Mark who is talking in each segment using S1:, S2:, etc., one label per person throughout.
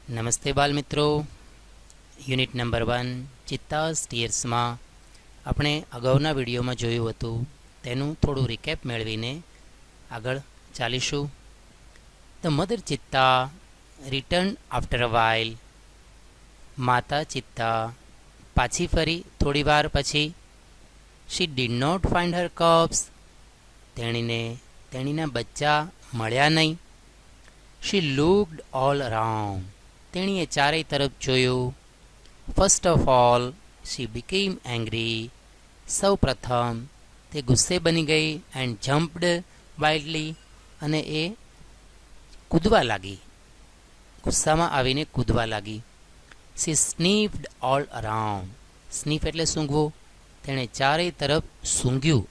S1: નમસ્તે બાલમિત્રો. Unit number 1 ચિત્તાસ ટીયર્સમાં આપણે અગાઉના વિડીયોમાં જોયું હતું તેનું થોડું રિકેપ મેળવીને આગળ ચાલીશું. The mother cheetah return after a while. માતા ચિત્તા પાછી ફરી થોડી વાર પછી. She did not find her cubs. તેણીના બચ્ચા મળ્યા નહીં. She looked all around. તેણીએ ચારેય તરફ જોયું. First of all she became angry. સૌ પ્રથમ તે ગુસ્સે બની ગઈ. And jumped wildly. અને એ કૂદવા લાગી, ગુસ્સામાં આવીને કૂદવા લાગી. શી સ્નીફ્ડ ઓલ અરાઉન્ડ. સ્નીફ એટલે સૂંઘવું. તેણે ચારેય તરફ સૂંઘ્યું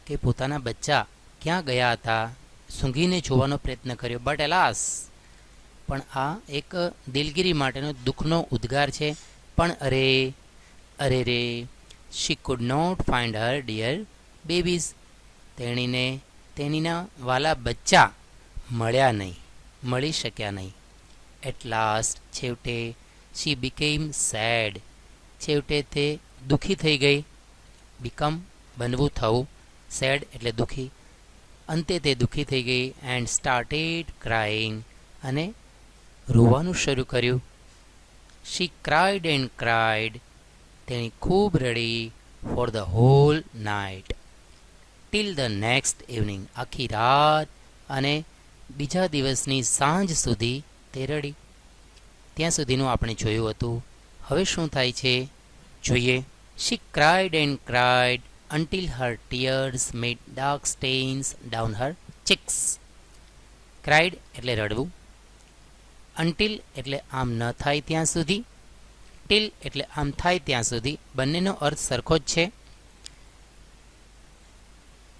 S1: કે પોતાના બચ્ચા ક્યાં ગયા હતા. સૂંઘીને જોવાનો પ્રયત્ન કર્યો. બટ એલાસ, પણ આ એક દિલગીરી માટેનો દુઃખનો ઉદ્ગાર છે. પણ અરે રે, she could not find her dear babies. તેણીના વાલા બચ્ચા મળી શક્યા નહીં. એટ લાસ્ટ, છેવટે, શી બીકેમ સેડ. છેવટે તે દુઃખી થઈ ગઈ. બીકમ બનવું, થવું. સેડ એટલે દુઃખી. અંતે તે દુઃખી થઈ ગઈ. And started crying. અને રોવાનું શરૂ કર્યું. She cried and cried. તેણી ખૂબ રડી. For the whole night. Till the next evening. આખી રાત અને બીજા દિવસની સાંજ સુધી તે રડી. ત્યાં સુધીનું આપણે જોયું હતું. હવે શું થાય છે જોઈએ. She cried and cried until her tears made dark stains down her cheeks. Cried એટલે રડવું. until એટલે આમ ન થાય ત્યાં સુધી. till એટલે આમ થાય ત્યાં સુધી. બંનેનો અર્થ સરખો જ છે.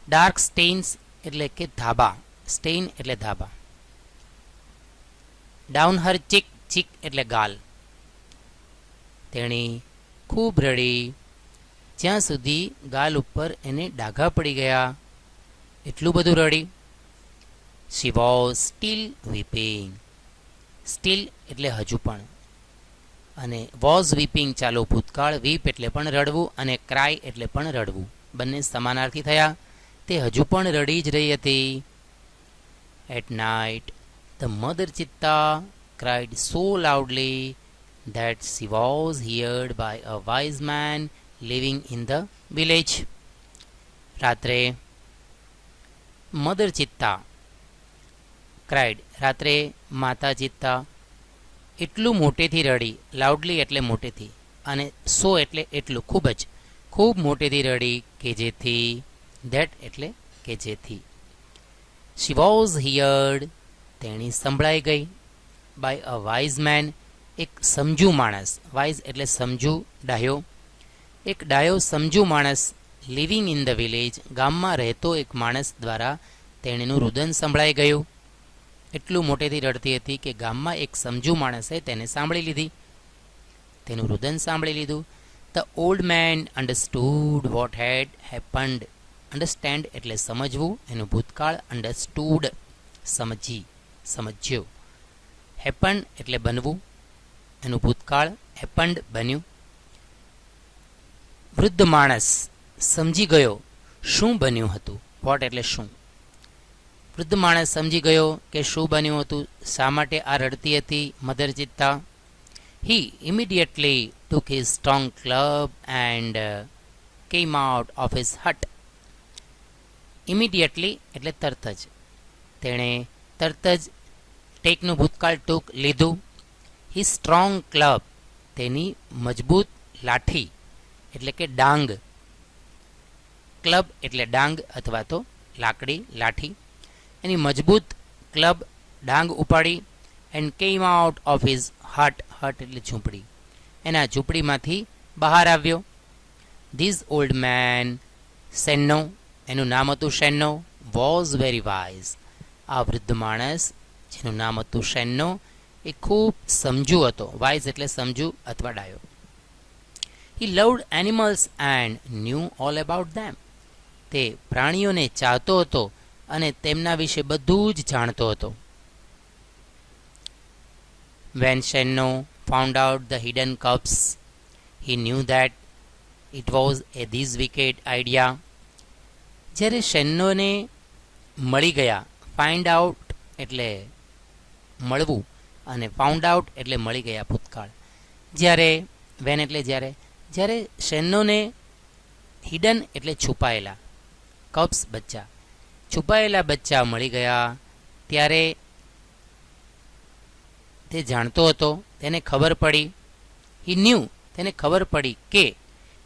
S1: ડાર્ક સ્ટેઇન્સ એટલે કે ધાબા. સ્ટેઇન એટલે ધાબા. ડાઉન હર ચીક. ચીક એટલે ગાલ. તેણી ખૂબ રડી જ્યાં સુધી ગાલ ઉપર એને ડાઘા પડી ગયા. એટલું બધું રડી. She was still weeping. Still એટલે હજુ પણ. અને વોઝ વીપિંગ ચાલો ભૂતકાળ. વીપ એટલે પણ રડવું અને ક્રાય એટલે પણ રડવું. બંને સમાનાર્થી થયા. તે હજુ પણ રડી જ રહી હતી. At night the mother cheetah cried so loudly that she was heard by a wise man living in the village. રાત્રે મધર ચિત્તા ક્રાઇડ. રાત્રે માતા ચિત્તા એટલું મોટેથી રડી. લાઉડલી એટલે મોટેથી. અને સો એટલે એટલું, ખૂબ જ, ખૂબ મોટેથી રડી કે જેથી. ધેટ એટલે કે જેથી. She was heard. તેણી સંભળાઈ ગઈ. By a wise man. એક સમજુ માણસ. વાઇઝ એટલે સમજુ, ડાયો. એક ડાયો સમજુ માણસ. Living in the village. ગામમાં રહેતો એક માણસ દ્વારા તેણીનું રુદન સંભળાઈ ગયું. એટલું મોટેથી રડતી હતી કે ગામમાં એક સમજુ માણસે તેને સાંભળી લીધી. તેનું રુદન સાંભળી લીધું. The old man understood what had happened. Understand એટલે સમજવું. એનું ભૂતકાળ. અન્ડરસ્ટૂડ સમજ્યો. હેપન એટલે બનવું. એનું ભૂતકાળ. હેપન્ડ બન્યું. વૃદ્ધ માણસ સમજી ગયો શું બન્યું હતું. વોટ એટલે શું. વૃદ્ધ માણસ સમજી ગયો કે શું બન્યું હતું. શા માટે આ રડતી હતી mother cheetah. He immediately took his strong club and came out of his hut. Immediately એટલે તરત જ. તેણે તરત જ ટેકનું ભૂતકાળ ટૂંક લીધું. હી સ્ટ્રોંગ ક્લબ. તેની મજબૂત લાઠી એટલે કે ડાંગ. ક્લબ એટલે ડાંગ અથવા તો લાકડી, લાઠી. એની મજબૂત ક્લબ, ડાંગ ઉપાડી. And came out of his hut. Hut એટલે ઝૂંપડી. એના ઝૂંપડીમાંથી બહાર આવ્યો. This old man Shenno. એનું નામ હતું શેન્નો. Was very wise. આ વૃદ્ધ માણસ જેનું નામ હતું શેન્નો એ ખૂબ સમજુ હતો. વાઇઝ એટલે સમજુ અથવા ડાયો. He loved animals and knew all about them. તે પ્રાણીઓને ચાહતો હતો અને તેમના વિશે બધું જ જાણતો હતો. When Shenno found out the hidden cups, he knew that it was a this wicked idea. જ્યારે શેન્નોને મળી ગયા, ફાઇન્ડ આઉટ એટલે મળવું અને ફાઉન્ડ આઉટ એટલે મળી ગયા ભૂતકાળ. જ્યારે વેન એટલે જ્યારે, જ્યારે શેન્નોને હિડન એટલે છુપાયેલા, કપ્સ બચ્ચા, છુપાયેલા બચ્ચા મળી ગયા, ત્યારે તે જાણતો હતો, તેને ખબર પડી, હી ન્યૂ, તેને ખબર પડી કે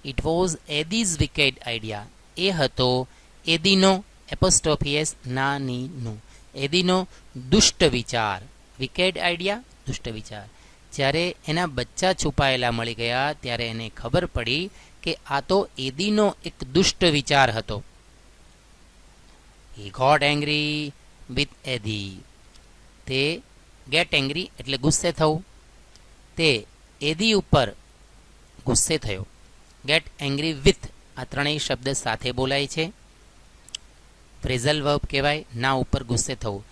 S1: it was Eddie's wicked idea, એ હતો એદીનો એપોસ્ટોફીએસ નાનીનું, એદીનો દુષ્ટ વિચાર. વિકેડ આઈડિયા, દુષ્ટ વિચાર. જ્યારે એના બચ્ચા છુપાયેલા મળી ગયા ત્યારે એને ખબર પડી કે આ તો એદીનો એક દુષ્ટ વિચાર હતો. હી ગોટ એંગ્રી વિથ એદી, તે ગેટ એંગ્રી એટલે ગુસ્સે થવું, તે એદી ઉપર ગુસ્સે થયો. ગેટ એંગ્રી વિથ, આ ત્રણેય શબ્દ સાથે બોલાય છે, ફ્રેઝલ વર્બ કહેવાય, ના ઉપર ગુસ્સે થવું.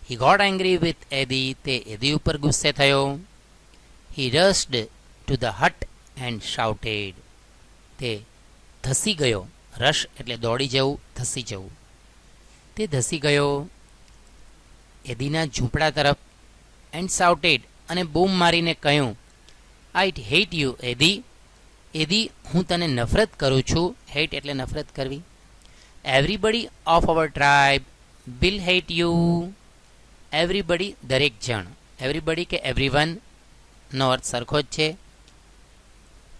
S1: He got angry with Eddie, તે એદી ઉપર ગુસ્સે થયો. He rushed to the hut and shouted, તે ધસી ગયો, રશ એટલે દોડી જવું, ધસી જવું. તે ધસી ગયો એદીના ઝૂંપડા તરફ, એન્ડ શાઉટેડ, અને બૂમ મારીને કહ્યું, આઈ હેટ યુ એદી, એદી હું તને નફરત કરું છું. હેટ એટલે નફરત કરવી. Everybody of our tribe will hate you, everybody દરેક જણ, એવરીબડી કે એવરીવન નો અર્થ સરખો જ છે.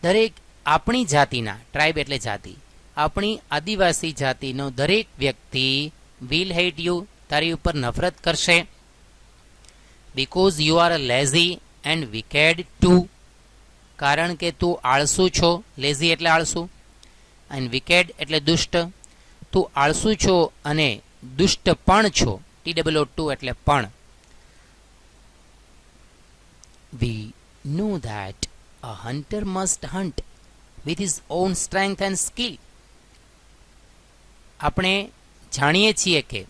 S1: દરેક આપણી જાતિના, ટ્રાઇબ એટલે જાતિ, આપણી આદિવાસી જાતિનો દરેક વ્યક્તિ વિલ હેટ યુ, તારી ઉપર નફરત કરશે. Because you are a lazy and wicked too, કારણ કે તું આળસુ છો. લેઝી એટલે આળસુ, એન્ડ વિકેડ એટલે દુષ્ટ. તું આળસુ છો અને દુષ્ટ પણ છો. TWO2 એટલે પણ. We know that a hunter must hunt with his own strength and skill. આપણે જાણીએ છીએ કે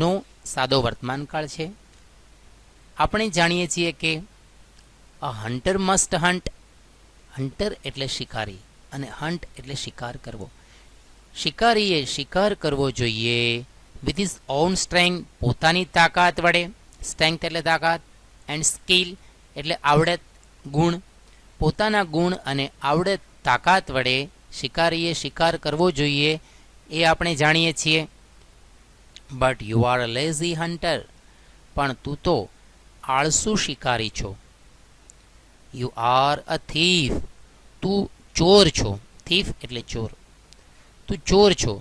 S1: નો સાદો વર્તમાનકાળ છે. આપણે જાણીએ છીએ કે અ હન્ટર મસ્ટ હન્ટ, હન્ટર એટલે શિકારી અને હન્ટ એટલે શિકાર કરવો. શિકારીએ શિકાર કરવો જોઈએ વિથ હિઝ ઓન સ્ટ્રેન્થ, પોતાની તાકાત વડે. સ્ટ્રેન્થ એટલે તાકાત, એન્ડ સ્કિલ એટલે આવડત, ગુણ. પોતાના ગુણ અને આવડત, તાકાત વડે શિકારીએ શિકાર કરવો જોઈએ, એ આપણે જાણીએ છીએ. But you are a lazy hunter, પણ તું તો આળસુ શિકારી છો. યુ આર અ થીફ, તું ચોર છો. થીફ એટલે ચોર, તું ચોર છો.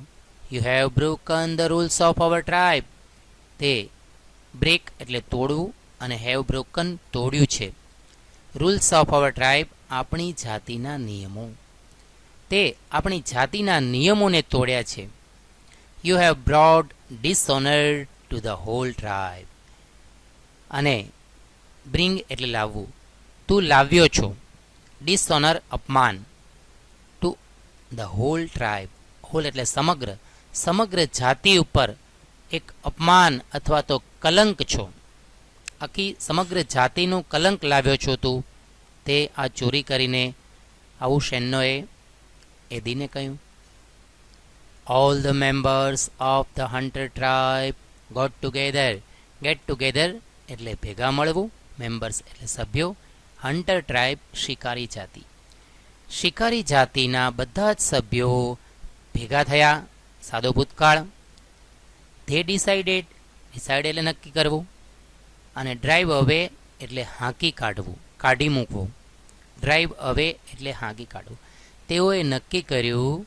S1: You have broken the rules of our tribe, તે બ્રેક એટલે તોડવું અને હેવ બ્રોકન તોડ્યું છે. રૂલ્સ ઓફ અવર ટ્રાઇબ, આપણી જાતિના નિયમો, તે આપણી જાતિના નિયમોને તોડ્યા છે. You have brought dishonour to the whole tribe, અને બ્રિંગ એટલે લાવવું, તું લાવ્યો છો. ડિસઓનર અપમાન, to the whole tribe, whole એટલે સમગ્ર, સમગ્ર જાતિ ઉપર એક અપમાન અથવા તો કલંક છો. આખી સમગ્ર જાતિનું કલંક લાવ્યો છો તું, તે આ ચોરી કરીને. આવું શેન્નોએ એદીને કહ્યું. All the members of the hunter tribe got together, get together એટલે ભેગા મળવું, મેમ્બર્સ એટલે સભ્યો, હન્ટર ટ્રાઇબ શિકારી જાતિ. શિકારી જાતિના બધા જ સભ્યો ભેગા થયા, સાદો ભૂતકાળ. ધે ડિસાઇડેડ, ડિસાઇડ એટલે નક્કી કરવું, અને ડ્રાઈવ અવે એટલે હાંકી કાઢવું, કાઢી મૂકવું. ડ્રાઈવ અવે એટલે હાંકી કાઢવું. તેઓએ નક્કી કર્યું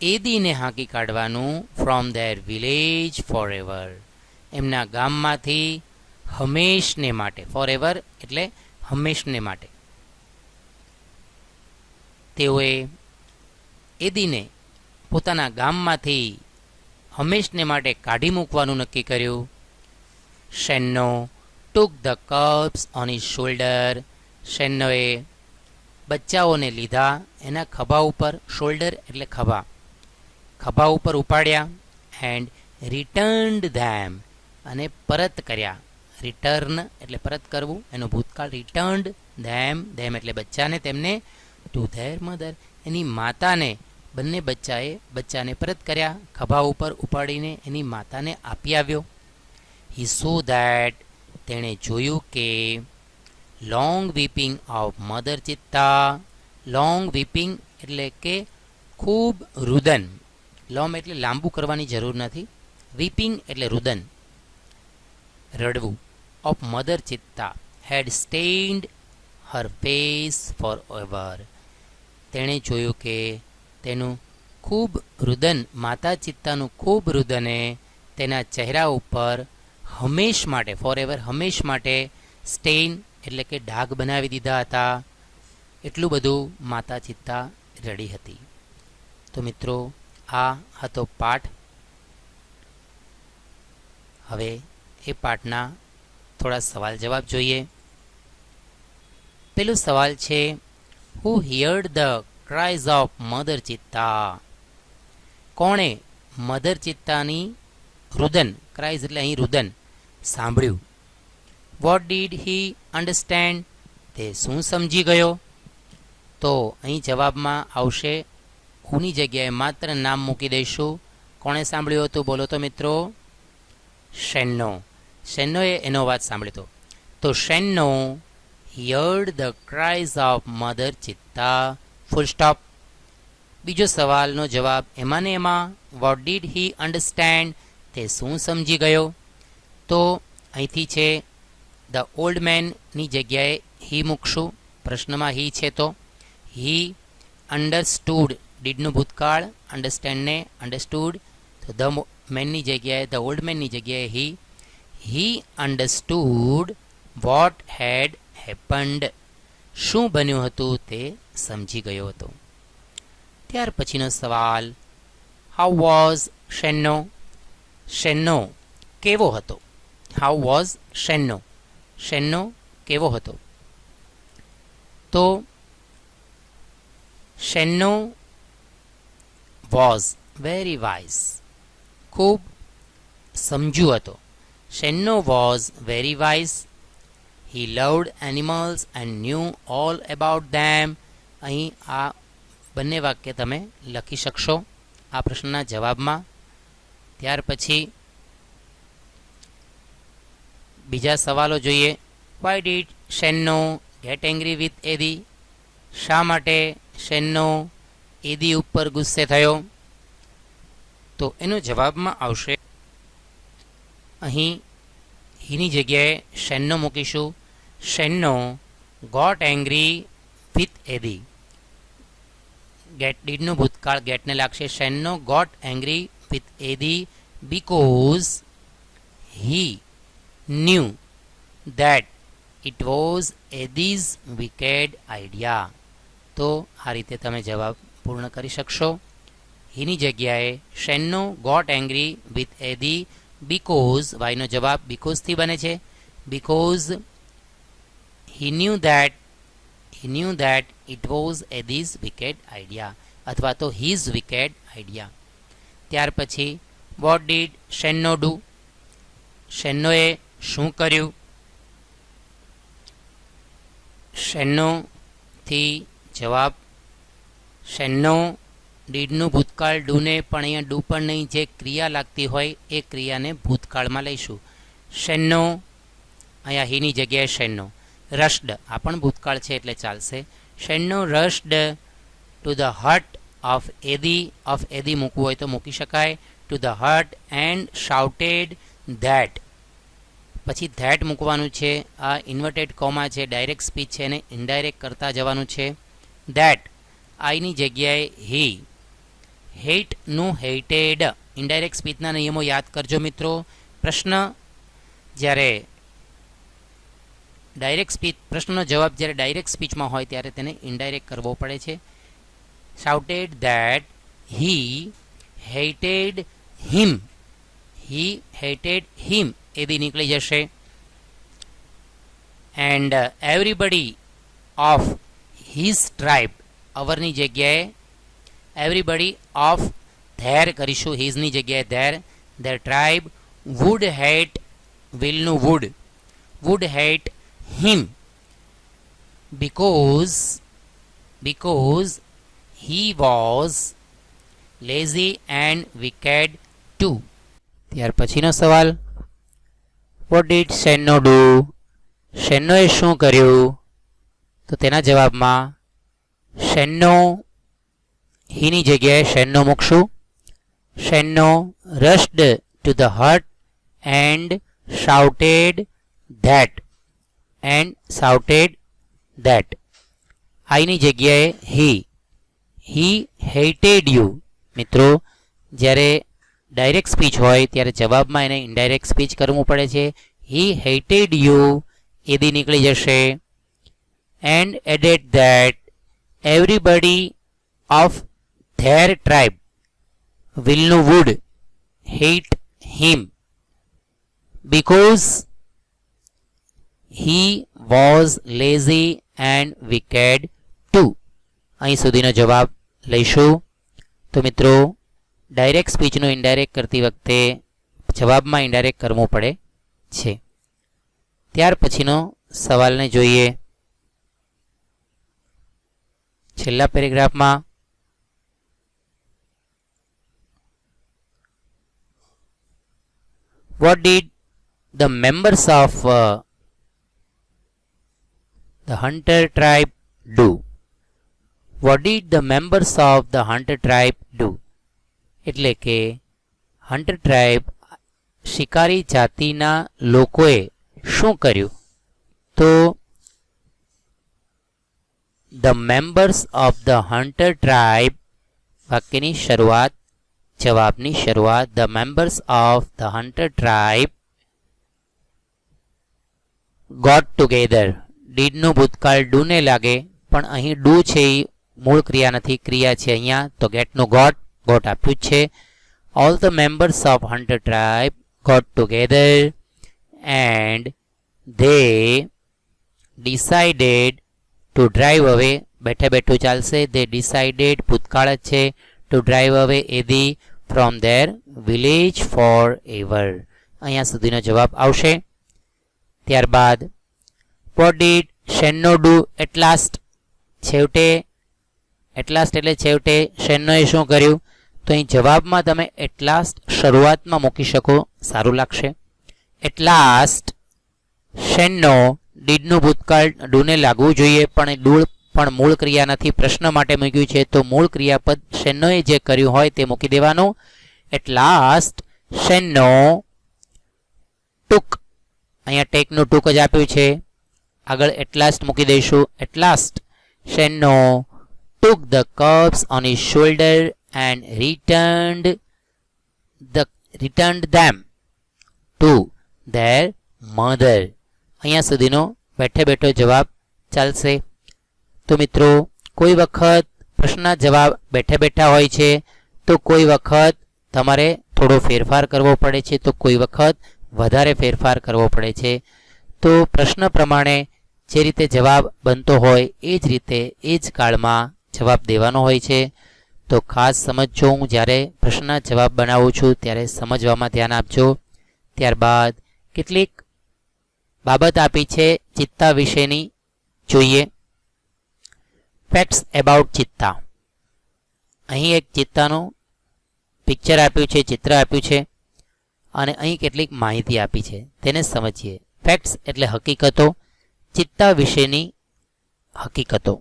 S1: એદીને હાંકી કાઢવાનું from their village forever, એમના ગામમાંથી હંમેશને માટે. ફોર એવર એટલે હંમેશને માટે. તેઓએ એદીને પોતાના ગામમાંથી હંમેશને માટે કાઢી મૂકવાનું નક્કી કર્યું. Shenno took the cubs on his shoulder, શેન્નોએ બચ્ચાઓને લીધા એના ખભા ઉપર. શોલ્ડર એટલે ખભા, ખભા ઉપર ઉપાડ્યા. એન્ડ રિટર્ન્ડ ધેમ, અને પરત કર્યા. રિટર્ન એટલે પરત કરવું, એનું ભૂતકાળ રિટર્ન્ડ ધેમ, ધેમ એટલે બચ્ચાને, તેમને ટુ ધેર મધર, એની માતાને, બંને બચ્ચાને પરત કર્યા, ખભા ઉપર ઉપાડીને એની માતાને આપી આવ્યો. હી સો ધેટ, તેણે જોયું કે લોંગ વીપિંગ ઓફ મધર ચિત્તા, લોંગ વીપિંગ એટલે કે ખૂબ રુદન, લોમ એટલે લાંબુ કરવાની જરૂર નથી, વીપિંગ એટલે રુદન, રડવું, of mother cheetah had stained her face forever, તેણે જોયું કે તેનું ખૂબ રુદન, માતા ચિત્તાનું ખૂબ રુદને તેના ચહેરા ઉપર હંમેશ માટે, ફોર એવર હંમેશ માટે, સ્ટેઇન એટલે કે ડાઘ બનાવી દીધા હતા. એટલું બધું માતા ચિત્તા રડી હતી. તો મિત્રો, આ હતો પાઠ. હવે એ પાઠના થોડા સવાલ જવાબ જોઈએ. પેલો સવાલ છે, who heard the cries of mother cheetah, કોણે મધર ચિત્તાની રુદન, ક્રાઇઝ એટલે અહીં રુદન, સાંભળ્યું. વોટ ડીડ હી અન્ડરસ્ટેન્ડ, તે શું સમજી ગયો. તો અહીં જવાબમાં આવશે, હુની જગ્યાએ માત્ર નામ મૂકી દઈશું. કોણે સાંભળ્યું હતું બોલો તો મિત્રો? શેન્નો. શેન્નોએ એનો અવાજ સાંભળ્યો હતો. તો Shenno heard the cries of mother cheetah, full stop. બીજો સવાલનો જવાબ એમાં ને એમાં, વોટ ડીડ હી અન્ડરસ્ટેન્ડ, તે શું સમજી ગયો. તો અહીંથી છે ધ ઓલ્ડ મેનની જગ્યાએ હી મૂકશું, પ્રશ્નમાં હી છે તો હી અન્ડરસ્ટૂડ, ડીડનું ભૂતકાળ, અન્ડરસ્ટેન્ડને અન્ડરસ્ટૂડ, તો ધ મેનની જગ્યાએ, ધ ઓલ્ડ મેનની જગ્યાએ હી અન્ડરસ્ટૂડ વોટ હેડ હેપન્ડ, શું બન્યું હતું તે સમજી ગયો હતો. ત્યાર પછીનો સવાલ, હાઉ વોઝ શેન્નો, શેન્નો કેવો હતો. હાઉ વોઝ શેન્નો, શેન્નો કેવો હતો. તો શેન્નો વોઝ વેરી વાઇઝ, ખૂબ સમજુ હતો. Shenno was very wise. He loved animals and knew all about them. અહીં આ બંને વાક્ય તમે લખી શકશો આ પ્રશ્નના જવાબમાં. ત્યાર પછી બીજા સવાલો જોઈએ. Why did Shenno get angry with Eddie, શા માટે શેન્નો એદી ઉપર ગુસ્સે થયો. તો એનો જવાબમાં આવશે, અહીં હીની જગ્યાએ શેન્નો મૂકીશું. Shenno got angry with Eddie, get ડીડનું ભૂતકાળ ગેટને લાગશે. Shenno got angry with Eddie because he knew that it was Eddie's wicked idea. તો આ રીતે તમે જવાબ પૂર્ણ કરી શકશો. હીની જગ્યાએ Shenno got angry with Eddie because, વાયનો જવાબ બીકોઝથી બને છે, because he knew that it was Eddie's wicked idea, અથવા તો હીઝ વિકેડ આઈડિયા. ત્યાર પછી વોટ ડીડ શેન્નો ડુ, શેન્નોએ શું કર્યું. શેન્નોથી જવાબ, શેન્નો ડીડનું ભૂતકાળ ડુને, પણ અહીંયા ડુ પણ નહીં, જે ક્રિયા લાગતી હોય એ ક્રિયાને ભૂતકાળમાં લઈશું. શેન્નો, અહીંયા હીની જગ્યાએ શેન્નો. રશ્ડ, આ પણ ભૂતકાળ છે એટલે ચાલશે. Shenno rushed to the hut of Eddie, of Eddie મૂકવું હોય તો મૂકી શકાય. To the hut and shouted that, પછી ધેટ મૂકવાનું છે. આ ઇન્વર્ટેડ કોમા છે, ડાયરેક્ટ સ્પીચ છે, એને ઇનડાયરેક્ટ કરતા જવાનું છે. ધેટ, આઈની જગ્યાએ હી. હેટનું હેટેડ, ઇનડાયરેક્ટ સ્પીચના નિયમો યાદ કરજો મિત્રો. પ્રશ્ન જ્યારે ડાયરેક્ટ સ્પીચ, પ્રશ્નનો જવાબ જ્યારે ડાયરેક્ટ સ્પીચમાં હોય ત્યારે તેને ઇનડાયરેક્ટ કરવો પડે છે. Shouted that he hated him, he hated him એ બી નીકળી જશે. And everybody of his tribe, અવરની જગ્યાએ એવરીબડી ઓફ ધેર કરીશું, હિઝની જગ્યાએ their. Their tribe would hate, વિલનું would, would hate him because he was lazy and wicked too. ત્યાર પછીનો સવાલ, what did શેનો do? શેનોએ શું કર્યું? તો તેના જવાબમાં શેનો હીની જગ્યાએ શેનો મૂકશું. શેનો rushed to the hut and shouted that આઈની જગ્યાએ he hated you. મિત્રો, જ્યારે ડાયરેક્ટ સ્પીચ હોય ત્યારે જવાબમાં એને ઇનડાયરેક્ટ સ્પીચ કરવું પડે છે. he hated you એદી નીકળી જશે. and added that everybody of their tribe will would hate him because he was lazy and wicked too. અહીં સુધીનો જવાબ લઈશું. તો મિત્રો, ડાયરેક્ટ સ્પીચનું ઇનડાયરેક્ટ કરતી વખતે જવાબમાં ઇનડાયરેક્ટ કરવું પડે છે. ત્યાર પછીનો સવાલને જોઈએ. છેલ્લા પેરેગ્રાફમાં what did the members of the hunter tribe do? What did the members of the hunter tribe do? એટલે કે હન્ટર ટ્રાઇબ શિકારી જાતિના લોકોએ શું કર્યું? તો the members of the hunter tribe વાક્યની શરૂઆત, જવાબની શરૂઆત. the members of the hunter tribe got together. ડીડનું ભૂતકાળ ડુને લાગે, પણ અહીં ડુ છે એ મૂળ ક્રિયા નથી, ક્રિયા છે અહીંયા. તો ગેટનું ગોટ આપ્યું જ છે. all the members of hunter tribe got together and they decided to drive away. બેઠે બેઠું ચાલશે. they decided ભૂતકાળ જ છે. to drive away એદી from their village forever. અહીંયા સુધીનો જવાબ આવશે. ત્યારબાદ what did શેનો do at last? છેવટે, at last એટલે છેવટે શેનોએ શું કર્યું? તો અહીં જવાબમાં તમે at last શરૂઆતમાં મૂકી શકો, સારું લાગશે. at last શેનો, ડીડનું ભૂતકાળ ડુને લાગવું જોઈએ, પણ ડૂળ પણ મૂળ ક્રિયા નથી, પ્રશ્ન માટે મૂક્યું છે. તો મૂળ ક્રિયાપદ શેનોએ જે કર્યું હોય તે મૂકી દેવાનું. at last શેનો took, અહીંયા ટેકનું ટૂંક જ આપ્યું છે, આગળ at last મૂકી દઈશું. at last શેનો took the cubs on his shoulder and returned them to their mother. અહીંયા સુધીનો બેઠે બેઠો જવાબ ચાલશે. તો મિત્રો, કોઈ વખત પ્રશ્નના જવાબ બેઠે બેઠા હોય છે, તો કોઈ વખત તમારે થોડો ફેરફાર કરવો પડે છે, તો કોઈ વખત વધારે ફેરફાર કરવો પડે છે. તો પ્રશ્ન પ્રમાણે જે રીતે જવાબ બનતો હોય એ જ રીતે એ જ કાળમાં જવાબ દેવાનો હોય છે. તો ખાસ સમજજો, હું જ્યારે પ્રશ્નના જવાબ બનાવું છું ત્યારે સમજવામાં ધ્યાન આપજો. ત્યારબાદ કેટલીક બાબત આપી છે ચિત્તા વિશેની, જોઈએ. ફેક્ટ્સ એબાઉટ ચિત્તા. અહીં એક ચિત્તાનું પિક્ચર આપ્યું છે, ચિત્ર આપ્યું છે, અને અહીં કેટલીક માહિતી આપી છે, તેને સમજીએ. ફેક્ટ્સ એટલે હકીકતો, ચિત્તા વિશેની હકીકતો.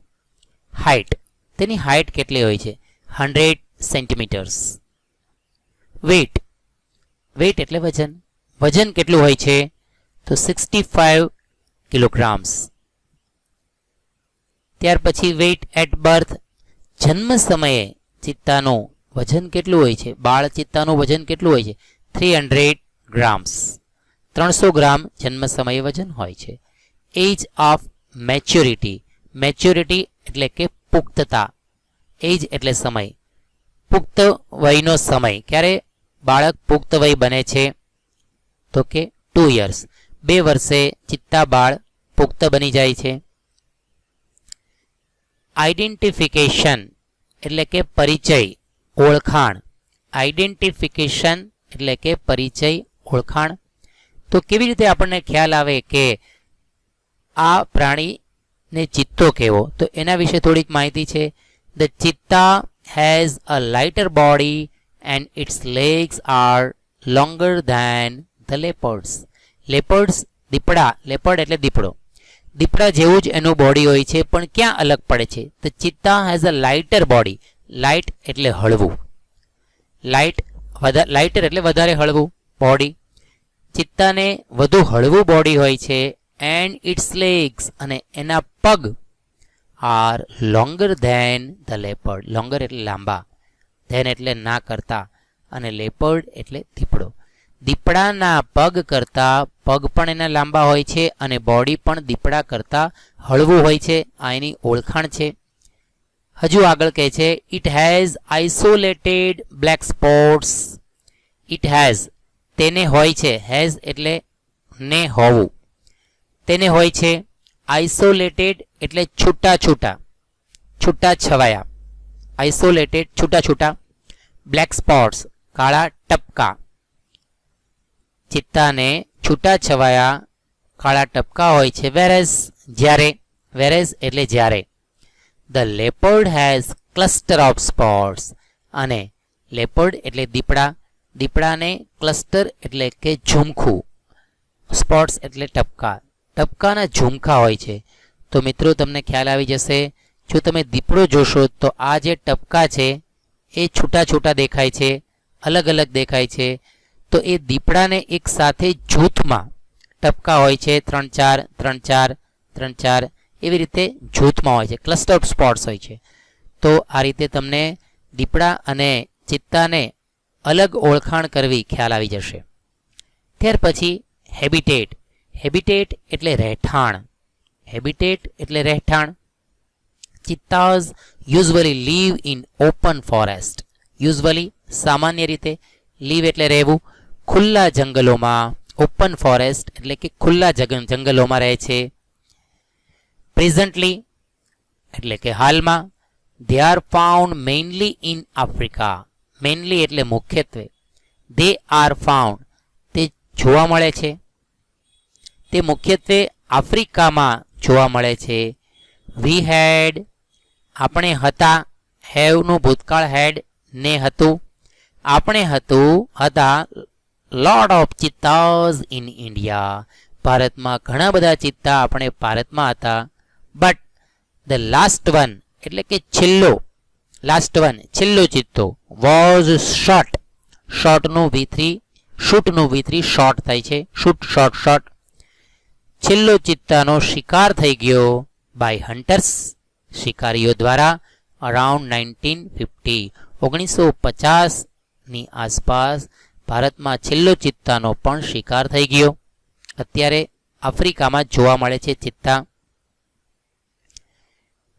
S1: હાઇટ, તેની હાઇટ કેટલી હોય છે? 100 સેન્ટીમીટર્સ. વેઇટ, વેઇટ એટલે વજન, વજન કેટલું હોય છે? તો 65 કિલોગ્રામ્સ. ત્યાર પછી વેઇટ એટ બર્થ, જન્મ સમયે ચિત્તાનું વજન કેટલું હોય છે? બાળ ચિત્તાનું વજન કેટલું હોય છે? 300 ગ્રામ્સ. 300 ગ્રામ જન્મ સમયે વજન હોય છે. એજ ઓફ મેચ્યોરિટી, મેચ્યોરિટી એટલે કે પુખ્તતા, એજ એટલે સમય, પુખ્ત વયનો સમય. ક્યારે બાળક પુખ્ત વય બને છે? તો કે 2 years, 2 વર્ષે ચિત્તા બાળ પુખ્ત બની જાય છે. આઈડેન્ટિફિકેશન એટલે કે પરિચય, ઓળખાણ. આઈડેન્ટિફિકેશન એટલે કે પરિચય, ઓળખાણ. તો કેવી રીતે આપણને ખ્યાલ આવે કે આ પ્રાણીને ચિત્તો કેવો? તો એના વિશે થોડીક માહિતી છે. The cheetah has a lighter body and its legs are longer than the leopards. Leopards દીપડા, લેપર્ડ એટલે દીપડો, દીપડા જેવું જ એનું બોડી હોય છે, પણ ક્યાં અલગ પડે છે? The cheetah has a lighter body. Light એટલે હળવું, લાઇટર એટલે વધારે હળવું બોડી. ચિત્તાને વધુ હળવું બોડી હોય છે. એન્ડ ઇટ્સ લેગ્સ અને એના પગ are longer than the leopard. Longer એટલે લાંબા, ધેન એટલે ના કરતા, અને લેપર્ડ એટલે દીપડો. દીપડાના પગ કરતા પગ પણ એના લાંબા હોય છે અને બોડી પણ દીપડા કરતા હળવું હોય છે. આ એની ઓળખાણ છે. હજુ આગળ કહે છે it has isolated black spots. It has તેને હોય છે, હેઝ એટલે ને હોવું, તેને હોય છે. આઇસોલેટેડ એટલે છૂટા છૂટા, છૂટા છવાયા, આઇસોલેટેડ છૂટા છૂટા. બ્લેક સ્પોટ્સ કાળા ટપકા. ચિત્તાને છૂટા છવાયા કાળા ટપકા હોય છે. વેરેઝ જ્યારે, વેરેઝ એટલે જ્યારે. The leopard has cluster of spots. અને લેપર્ડ એટલે દીપડા, દીપડાને ક્લસ્ટર એટલે કે ઝુમખું, સ્પોટ્સ એટલે ટપકા, ટપકાના ઝુમખા હોય છે. તો મિત્રો તમને ખ્યાલ આવી જશે, જો તમે દીપડો જોશો તો આ જે ટપકા છે એ છૂટા છૂટા દેખાય છે, અલગ અલગ દેખાય છે. તો એ દીપડાને એક સાથે જૂથમાં ટપકા હોય છે, 3 4 3 4 3 4 એવી રીતે જૂથમાં હોય છે, ક્લસ્ટર ઓફ સ્પોટ્સ હોય છે. તો આ રીતે તમને દીપડા અને ચિત્તાને અલગ ઓળખાણ કરવી ખ્યાલ આવી જશે. ત્યાર પછી હેબિટેટ. હેબિટેટ એટલે રહેઠાણ, હેબિટેટ એટલે રહેઠાણ. Cheetahs usually live in open forest. Usually સામાન્ય રીતે, લીવ એટલે રહેવું, ખુલ્લા જંગલોમાં. ઓપન ફોરેસ્ટ એટલે કે ખુલ્લા જંગલોમાં રહે છે. પ્રેઝન્ટલી એટલે કે હાલમાં. They are found mainly in Africa. Mainly એટલે મુખ્યત્વે. દે આર ફાઉન્ડ તે જોવા મળે છે, તે મુખ્યત્વે આફ્રિકામાં જોવા મળે છે. વી હેડ આપણે હતા, હેવનું ભૂતકાળ, હેડ ને હતું, આપણે હતા. Lot of cheetahs in India. ભારતમાં ઘણા બધા ચિત્તા આપણે ભારતમાં હતા. બટ ધ લાસ્ટ વન એટલે કે છેલ્લો, લાસ્ટ વન છેલ્લો ચિત્તો. Was shot. શોટનું V3, શૂટનું V3 શોટ થાય છે, શૂટ શોટ શોટ. છેલ્લો ચિત્તાનો શિકાર થઈ ગયો બાય હન્ટર્સ, શિકારીઓ દ્વારા. અરાઉન્ડ 1950, 1950ની આસપાસ ભારતમાં છેલ્લો ચિત્તાનો પણ શિકાર થઈ ગયો. અત્યારે આફ્રિકામાં જોવા મળે છે ચિત્તા.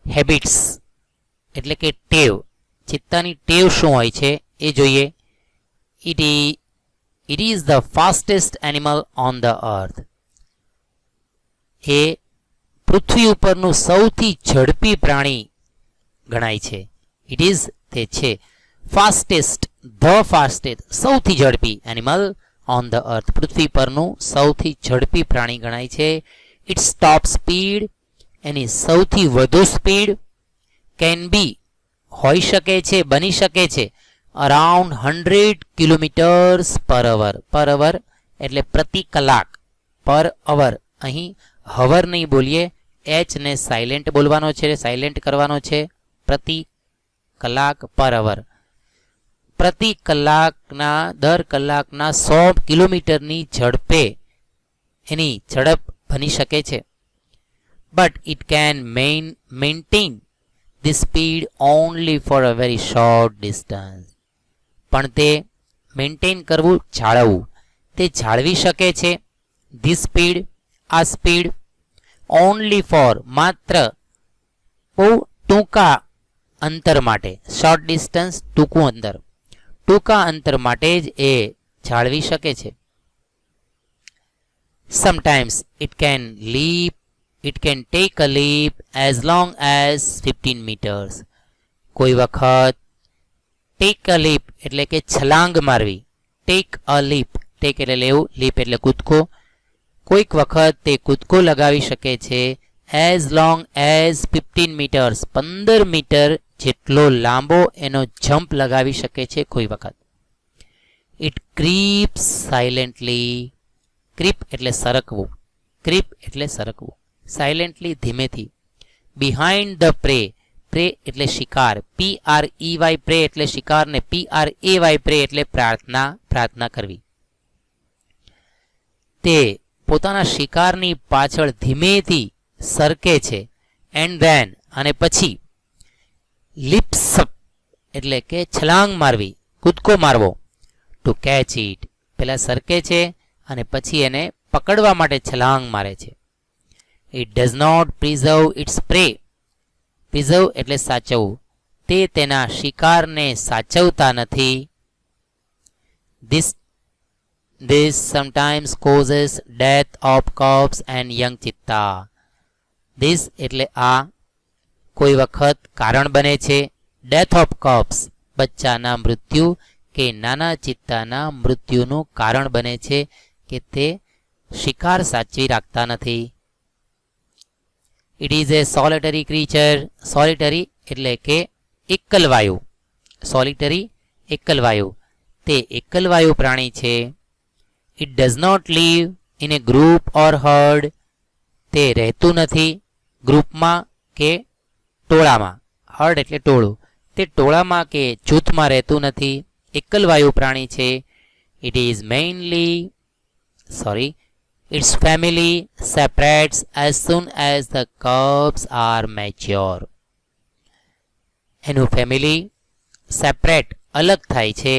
S1: હેબિટ્સ એટલે કે ટેવ. ચિત્તાની ટેવ શું હોય છે એ જોઈએ. It is the fastest animal on the earth. એ પૃથ્વી ઉપરનું સૌથી ઝડપી પ્રાણી ગણાય છે. ઇટ ઇઝ તે છે. ફાસ્ટેસ્ટ, ધ ફાસ્ટેસ્ટ સૌથી ઝડપી એનિમલ ઓન ધ અર્થ, પૃથ્વી પરનું સૌથી ઝડપી પ્રાણી ગણાય છે. ઇટ્સ ટોપ સ્પીડ એની સૌથી વધુ સ્પીડ. કેન બી હોઈ શકે છે, બની શકે છે. અરાઉન્ડ 100 કિલોમીટર્સ પર અવર. પર અવર એટલે પ્રતિ કલાક, પર અવર. અહીં હવર નહીં બોલીએ, એચ ને સાયલેન્ટ બોલવાનો છે, સાયલેન્ટ કરવાનો છે. પ્રતિ કલાક, પર અવર. પ્રતિ કલાકના, દર કલાકના 100 કિલોમીટરની ઝડપે એની ઝડપ બની શકે છે. But it can maintain the speed only for a very short distance. પણ તે મેન્ટેન કરવું, જાળવવું, તે જાળવી શકે છે. ધી સ્પીડ, આ સ્પીડ. ઓનલી ફોર માત્ર, બહુ ટૂંકા અંતર માટે. શોર્ટ ડિસ્ટન્સ ટૂંકું અંતર, ટૂંકા અંતર માટે જ એ જાળવી શકે છે. Sometimes it can leap, it can take a leap as long as 15 meters. કોઈ વખત ટેક અ લીપ એટલે કે છલાંગ મારવી. ટેક અ લીપ, ટેક એટલે લેવું, લીપ એટલે કૂદકો. કોઈક વખત તે કૂદકો લગાવી શકે છે as long as 15 metres, 15 metre જેટલો લાંબો એનો જમ્પ લગાવી શકે છે કોઈ વખત. ઇટ ક્રીપ્સ સાયલેન્ટલી, ક્રીપ એટલે સરકવું, ક્રીપ એટલે સરકવું, સાયલેન્ટલી ધીમેથી. બિહાઇન્ડ ધ પ્રે, પ્રે એટલે શિકાર, PREY પ્રે એટલે શિકાર ને PRAY પ્રે એટલે પ્રાર્થના, પ્રાર્થના કરવી. તે પોતાના શિકારની પાછળ ધીમેથી સરકે છે. એન્ડ ધેન અને પછી લિપ્સ અપ એટલે કે છલાંગ મારવી, કૂદકો મારવો. ટુ કેચ ઇટ, પેલા સરકે છે અને પછી એને પકડવા માટે છલાંગ મારે છે. It does not preserve its prey, preserve એટલે સાચવવું, તે તેના શિકારને સાચવતા નથી. This sometimes causes death of cubs and young cheetah. This એટલે આ, કોઈ વખત કારણ બને છે ડેથ ઓફ કબ્સ, બચ્ચાના મૃત્યુ કે નાના ચિત્તાના મૃત્યુનું કારણ બને છે કે તે શિકાર સાચવી રાખતા નથી. It is a solitary creature, solitary એટલે કે એકલવાયુ, સોલિટરી એકલવાયુ, તે એકલવાયુ પ્રાણી છે. It does not live in a group or herd, તે રહેતું નથી ગ્રુપમાં કે ટોળામાં, હર્ડ એટલે ટોળું, તે ટોળામાં કે જૂથમાં રહેતું નથી, એકલવાયુ પ્રાણી છે. It is mainly its family separates as soon as the cubs are mature. એનું ફેમિલી સેપરેટ અલગ થાય છે,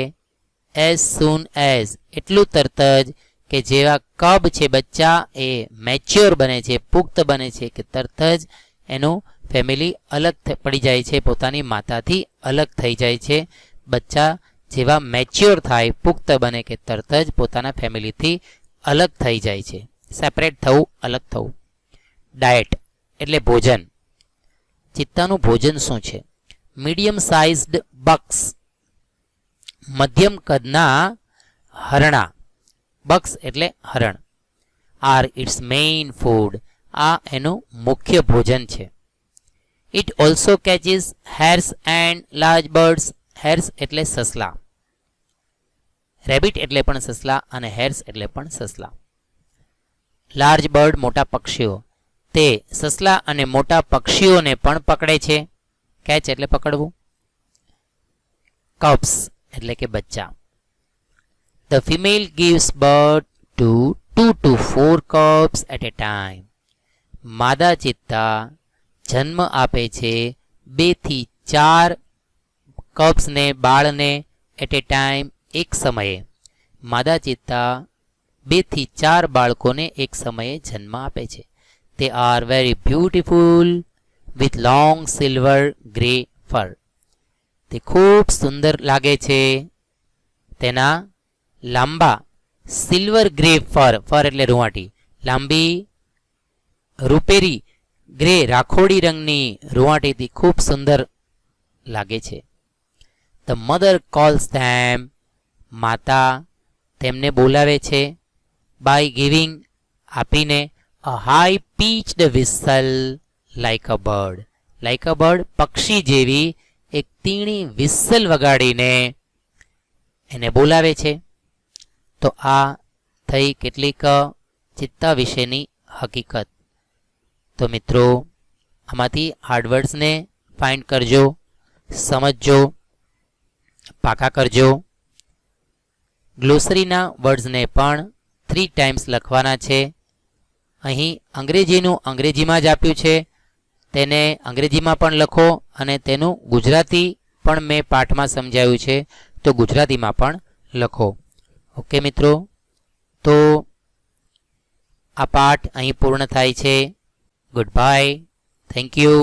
S1: as soon as એટલું તરત જ કે જેવા કબ છે બચ્ચા એ મેચ્યોર બને છે, પુખ્ત બને છે કે તરત જ એનું ફેમિલી અલગ પડી જાય છે, પોતાની માતાથી અલગ થઈ જાય છે. બચ્ચા જેવા મેચ્યોર થાય, પુખ્ત બને કે તરત જ પોતાના ફેમિલીથી અલગ થઈ જાય છે. સેપરેટ થવું, અલગ થવું. ડાયટ એટલે ભોજન. ચિત્તાનું ભોજન શું છે? મીડિયમ સાઇઝડ બક્સ, મધ્યમ કદના હરણા, બક્સ એટલે હરણ. આર ઇટ્સ મેઇન ફૂડ, આ એનું મુખ્ય ભોજન છે. It also catches hares and large birds, hares એટલે સસલા, રેબિટ એટલે પણ સસલા અને હેર્સ એટલે પણ સસલા. લાર્જ બર્ડ મોટા પક્ષીઓ, તે સસલા અને મોટા પક્ષીઓને પણ પકડે છે. કેચ એટલે પકડવું. કબ્સ એટલે કે બચ્ચા. The female gives birth to 2 to 4 cubs at a time. માદા ચિત્તા જન્મ આપે છે 2 થી 4 કબ્સને, બાળને, એટ એ ટાઈમ એક સમયે. માદા ચિત્તા 2 થી 4 બાળકોને એક સમયે જન્મ આપે છે. They are very beautiful with long silver grey fur. તે ખૂબ સુંદર લાગે છે, તેના લાંબા સિલ્વર ગ્રે ફર, ફર એટલે રૂંવાટી, લાંબી રૂપેરી ગ્રે રાખોડી રંગની રૂંવાટીથી ખૂબ સુંદર લાગે છે. ધ મધર કોલ્સ ધેમ, માતા તેમને બોલાવે છે. બાય ગિવિંગ આપીને, a high pitched whistle like a bird, like a bird પક્ષી જેવી એક તીણી વિસલ વગાડીને એને બોલાવે છે. તો આ થઈ કેટલીક ચિત્તા વિશેની હકીકત. તો મિત્રો આમાંથી હાર્ડવર્ડ્સને ફાઇન્ડ કરજો, સમજજો, પાકા કરજો. ગ્લોસરીના વર્ડ્સને પણ 3 ટાઈમ્સ લખવાના છે. અહીં અંગ્રેજીનું અંગ્રેજીમાં જ આપ્યું છે, તેને અંગ્રેજીમાં પણ લખો અને તેનું ગુજરાતી પણ મેં પાઠમાં સમજાવ્યું છે, તો ગુજરાતીમાં પણ લખો. ઓકે મિત્રો, તો આ પાઠ અહીં પૂર્ણ થાય છે. Good bye, thank you.